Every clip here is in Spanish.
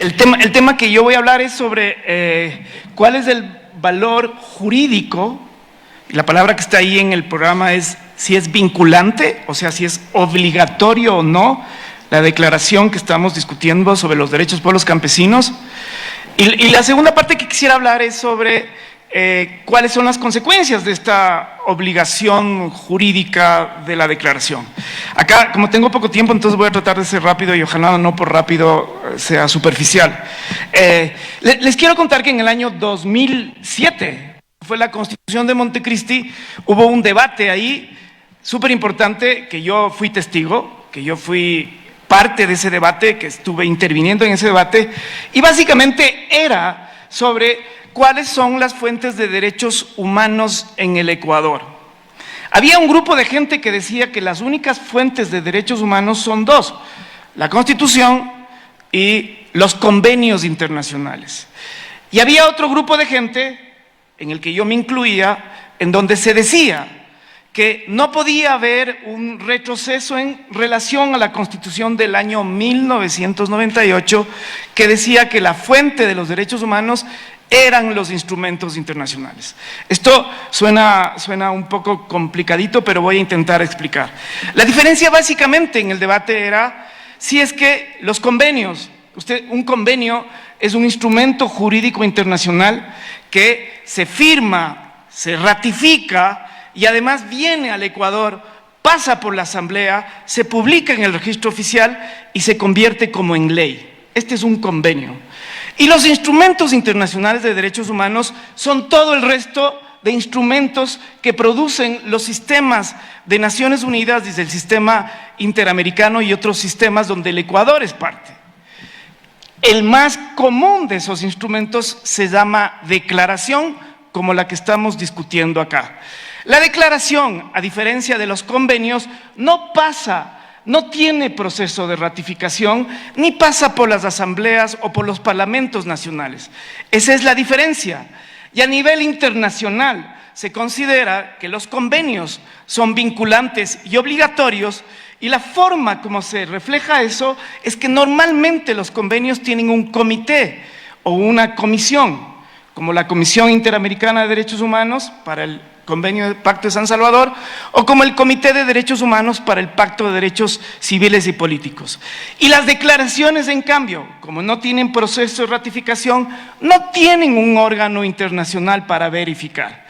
El tema que yo voy a hablar es sobre cuál es el valor jurídico. La palabra que está ahí en el programa es si es vinculante, o sea, si es obligatorio o no la declaración que estamos discutiendo sobre los derechos de pueblos campesinos. Y la segunda parte que quisiera hablar es sobre cuáles son las consecuencias de esta obligación jurídica de la declaración. Acá, como tengo poco tiempo, entonces voy a tratar de ser rápido y ojalá no por rápido sea superficial. Les quiero contar que en el año 2007, fue la Constitución de Montecristi, hubo un debate ahí súper importante que yo fui testigo, que yo fui parte de ese debate, que estuve interviniendo en ese debate, y básicamente era sobre cuáles son las fuentes de derechos humanos en el Ecuador. Había un grupo de gente que decía que las únicas fuentes de derechos humanos son dos: la Constitución y los convenios internacionales. Y había otro grupo de gente, en el que yo me incluía, en donde se decía que no podía haber un retroceso en relación a la Constitución del año 1998, que decía que la fuente de los derechos humanos eran los instrumentos internacionales. Esto suena un poco complicadito, pero voy a intentar explicar. La diferencia básicamente en el debate era si es que los convenios, un convenio es un instrumento jurídico internacional que se firma, se ratifica y además viene al Ecuador, pasa por la Asamblea, se publica en el registro oficial y se convierte como en ley. Este es un convenio. Y los instrumentos internacionales de derechos humanos son todo el resto de instrumentos que producen los sistemas de Naciones Unidas, desde el sistema interamericano y otros sistemas donde el Ecuador es parte. El más común de esos instrumentos se llama declaración, como la que estamos discutiendo acá. La declaración, a diferencia de los convenios, no tiene proceso de ratificación, ni pasa por las asambleas o por los parlamentos nacionales. Esa es la diferencia. Y a nivel internacional se considera que los convenios son vinculantes y obligatorios, y la forma como se refleja eso es que normalmente los convenios tienen un comité o una comisión, como la Comisión Interamericana de Derechos Humanos para el Convenio del Pacto de San Salvador, o como el Comité de Derechos Humanos para el Pacto de Derechos Civiles y Políticos. Y las declaraciones, en cambio, como no tienen proceso de ratificación, no tienen un órgano internacional para verificar.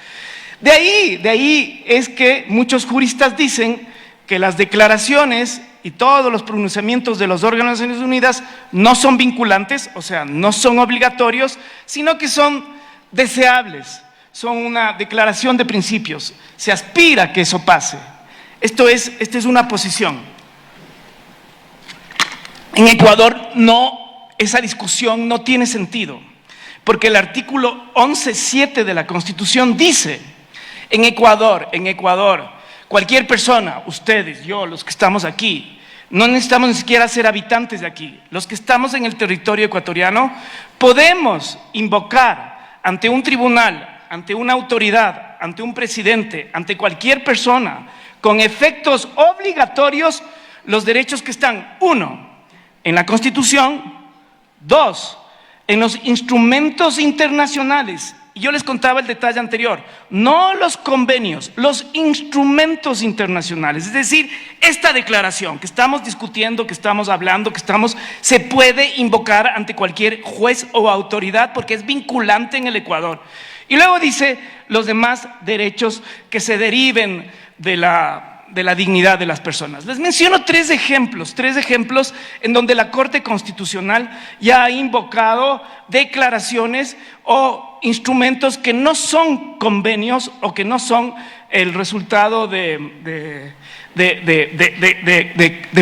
De ahí es que muchos juristas dicen que las declaraciones y todos los pronunciamientos de los órganos de Naciones Unidas no son vinculantes, o sea, no son obligatorios, sino que son deseables, son una declaración de principios, se aspira a que eso pase. Esta es una posición. En Ecuador esa discusión no tiene sentido, porque el artículo 11.7 de la Constitución dice: en Ecuador, cualquier persona, ustedes, yo, los que estamos aquí, no necesitamos ni siquiera ser habitantes de aquí, los que estamos en el territorio ecuatoriano, podemos invocar ante un tribunal, ante una autoridad, ante un presidente, ante cualquier persona, con efectos obligatorios, los derechos que están, 1, en la Constitución, 2, en los instrumentos internacionales. Y yo les contaba el detalle anterior, no los convenios, los instrumentos internacionales. Es decir, esta declaración que estamos discutiendo, que estamos hablando, se puede invocar ante cualquier juez o autoridad porque es vinculante en el Ecuador. Y luego dice los demás derechos que se deriven de la dignidad de las personas. Les menciono tres ejemplos en donde la Corte Constitucional ya ha invocado declaraciones o instrumentos que no son convenios o que no son el resultado de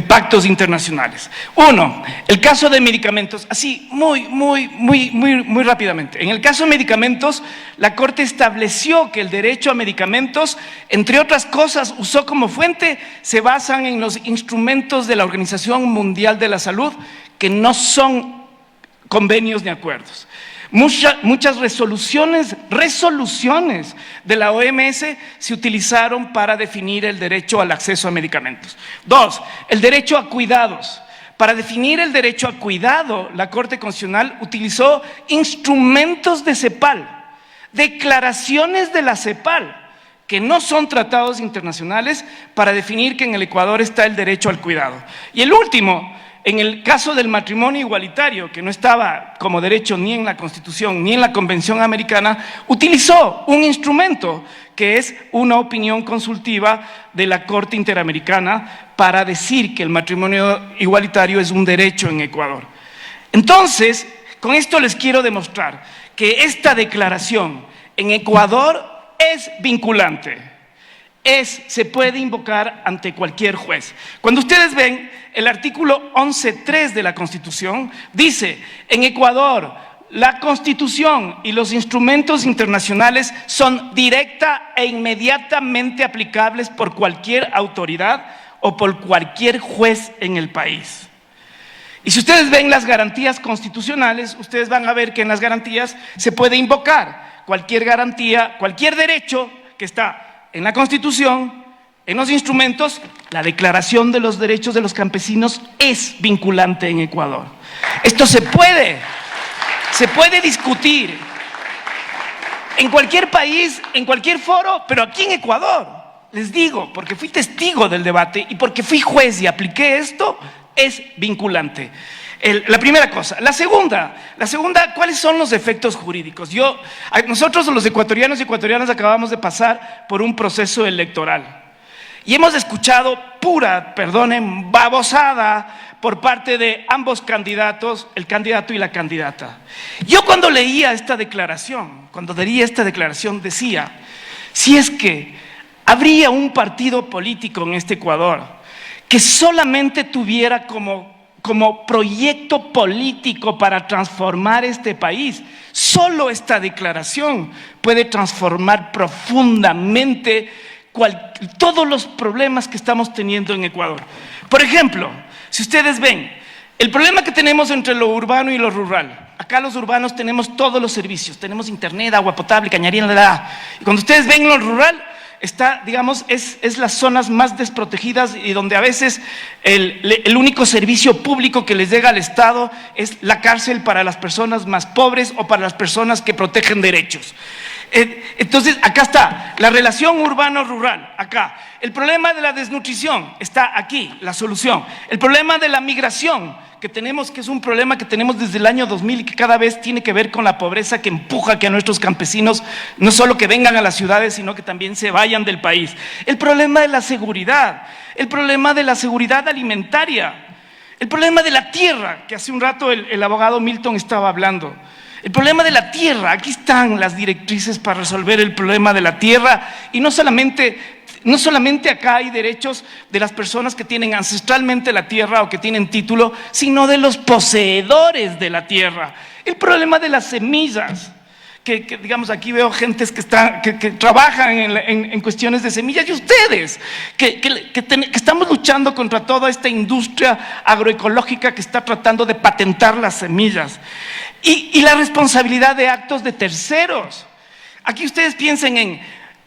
pactos internacionales. 1, el caso de medicamentos, así muy rápidamente. En el caso de medicamentos, la Corte estableció que el derecho a medicamentos, entre otras cosas, usó como fuente, se basan en los instrumentos de la Organización Mundial de la Salud, que no son convenios ni acuerdos. Muchas resoluciones de la OMS se utilizaron para definir el derecho al acceso a medicamentos. 2, el derecho a cuidados. para definir el derecho a cuidado, la Corte Constitucional utilizó instrumentos de CEPAL, declaraciones de la CEPAL, que no son tratados internacionales, para definir que en el Ecuador está el derecho al cuidado. Y el último, en el caso del matrimonio igualitario, que no estaba como derecho ni en la Constitución ni en la Convención Americana, utilizó un instrumento que es una opinión consultiva de la Corte Interamericana para decir que el matrimonio igualitario es un derecho en Ecuador. Entonces, con esto les quiero demostrar que esta declaración en Ecuador es vinculante. Se puede invocar ante cualquier juez. Cuando ustedes ven el artículo 11.3 de la Constitución, dice: en Ecuador, la Constitución y los instrumentos internacionales son directa e inmediatamente aplicables por cualquier autoridad o por cualquier juez en el país. Y si ustedes ven las garantías constitucionales, ustedes van a ver que en las garantías se puede invocar cualquier garantía, cualquier derecho que está en la Constitución, en los instrumentos. La Declaración de los Derechos de los Campesinos es vinculante en Ecuador. Esto se puede discutir en cualquier país, en cualquier foro, pero aquí en Ecuador, les digo, porque fui testigo del debate y porque fui juez y apliqué esto, es vinculante. La primera cosa. La segunda, ¿cuáles son los efectos jurídicos? Nosotros los ecuatorianos y ecuatorianas acabamos de pasar por un proceso electoral y hemos escuchado pura, perdonen, babosada por parte de ambos candidatos, el candidato y la candidata. Yo cuando leía esta declaración, decía: si es que habría un partido político en este Ecuador que solamente tuviera como proyecto político para transformar este país, solo esta declaración puede transformar profundamente todos los problemas que estamos teniendo en Ecuador. Por ejemplo, si ustedes ven el problema que tenemos entre lo urbano y lo rural. Acá los urbanos tenemos todos los servicios, tenemos internet, agua potable, cañería, y cuando ustedes ven lo rural, está, digamos, es las zonas más desprotegidas y donde a veces el único servicio público que les llega al Estado es la cárcel para las personas más pobres o para las personas que protegen derechos. Entonces, acá está la relación urbano-rural, acá. El problema de la desnutrición está aquí, la solución. El problema de la migración que tenemos, que es un problema que tenemos desde el año 2000 y que cada vez tiene que ver con la pobreza que empuja que a nuestros campesinos no solo que vengan a las ciudades, sino que también se vayan del país. El problema de la seguridad, el problema de la seguridad alimentaria, el problema de la tierra, que hace un rato el abogado Milton estaba hablando. El problema de la tierra, aquí están las directrices para resolver el problema de la tierra, y no solamente acá hay derechos de las personas que tienen ancestralmente la tierra o que tienen título, sino de los poseedores de la tierra. El problema de las semillas, que digamos, aquí veo gentes que trabajan en cuestiones de semillas, y ustedes, que estamos luchando contra toda esta industria agroecológica que está tratando de patentar las semillas. Y la responsabilidad de actos de terceros. Aquí ustedes piensen en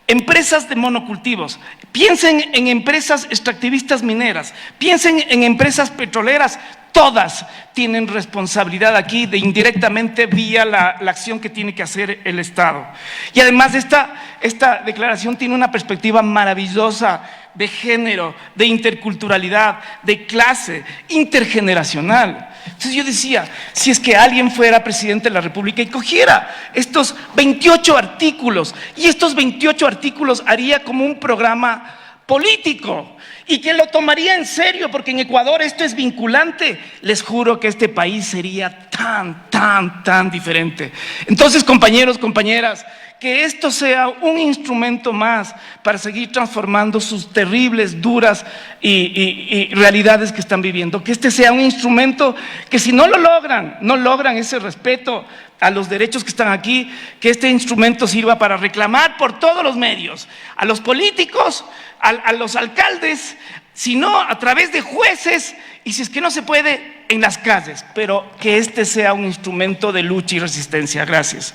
empresas de monocultivos, piensen en empresas extractivistas mineras, piensen en empresas petroleras. Todas tienen responsabilidad aquí de indirectamente vía la acción que tiene que hacer el Estado. Y además esta declaración tiene una perspectiva maravillosa de género, de interculturalidad, de clase, intergeneracional. Entonces yo decía, si es que alguien fuera presidente de la República y cogiera estos 28 artículos, y estos 28 artículos haría como un programa político, y que lo tomaría en serio, porque en Ecuador esto es vinculante, les juro que este país sería tan diferente. Entonces, compañeros, compañeras, que esto sea un instrumento más para seguir transformando sus terribles, duras y realidades que están viviendo. Que este sea un instrumento que, si no logran ese respeto a los derechos que están aquí, que este instrumento sirva para reclamar por todos los medios, a los políticos, a los alcaldes, sino a través de jueces, y si es que no se puede, en las calles, pero que este sea un instrumento de lucha y resistencia. Gracias.